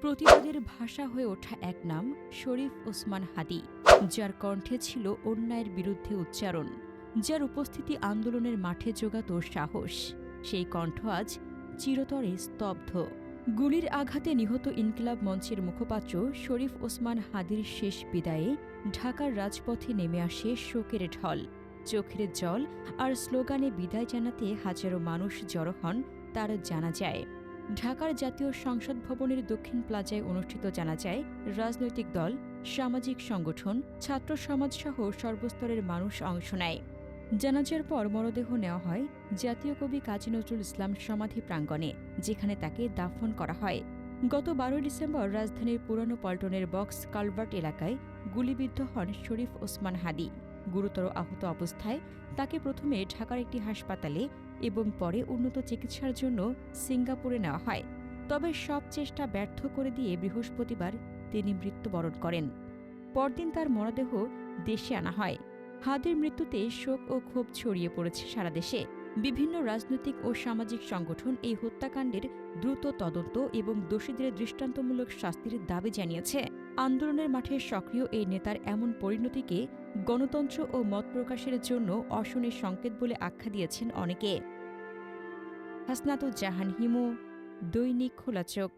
প্রতিবাদের ভাষা হয়ে ওঠা এক নাম শরীফ ওসমান হাদী, যার কণ্ঠে ছিল অন্যায়ের বিরুদ্ধে উচ্চারণ, যার উপস্থিতি আন্দোলনের মাঠে জোগাত সাহস। সেই কণ্ঠ আজ চিরতরে স্তব্ধ। গুলির আঘাতে নিহত ইনকিলাব মঞ্চের মুখপাত্র শরীফ ওসমান হাদীর শেষ বিদায়ে ঢাকার রাজপথে নেমে আসে শোকের ঢল। চোখের জল আর স্লোগানে বিদায় জানাতে হাজারো মানুষ জড়ো হন তার জানাজায়। ঢাকার জাতীয় সংসদ ভবনের দক্ষিণ প্লাজায় অনুষ্ঠিত জানাজায় রাজনৈতিক দল, সামাজিক সংগঠন, ছাত্র সমাজসহ সর্বস্তরের মানুষ অংশ নেয়। জানাজার পর মরদেহ নেওয়া হয় জাতীয় কবি কাজী নজরুল ইসলাম সমাধি প্রাঙ্গণে, যেখানে তাকে দাফন করা হয়। গত ১২ ডিসেম্বর রাজধানীর পুরানো পল্টনের বক্স কালভার্ট এলাকায় গুলিবিদ্ধ হন শরীফ ওসমান হাদী। গুরুতর আহত অবস্থায় তাকে প্রথমে ঢাকার একটি হাসপাতালে এবং পরে উন্নত চিকিৎসার জন্য সিঙ্গাপুরে নেওয়া হয়। তবে সব চেষ্টা ব্যর্থ করে দিয়ে বৃহস্পতিবার তিনি মৃত্যুবরণ করেন। পরদিন তার মরদেহ দেশে আনা হয়। হাদীর মৃত্যুতে শোক ও ক্ষোভ ছড়িয়ে পড়েছে সারা দেশে। বিভিন্ন রাজনৈতিক ও সামাজিক সংগঠন এই হত্যাকাণ্ডের দ্রুত তদন্ত এবং দোষীদের দৃষ্টান্তমূলক শাস্তির দাবি জানিয়েছে। আন্দোলনের মাঠে সক্রিয় এই নেতার এমন পরিণতিকে গণতন্ত্র ও মত প্রকাশের জন্য অশনির সংকেত বলে আখ্যা দিয়েছেন অনেকে। হাসনাতুজ্জাহান হিমু, দৈনিক খোলা চোখ।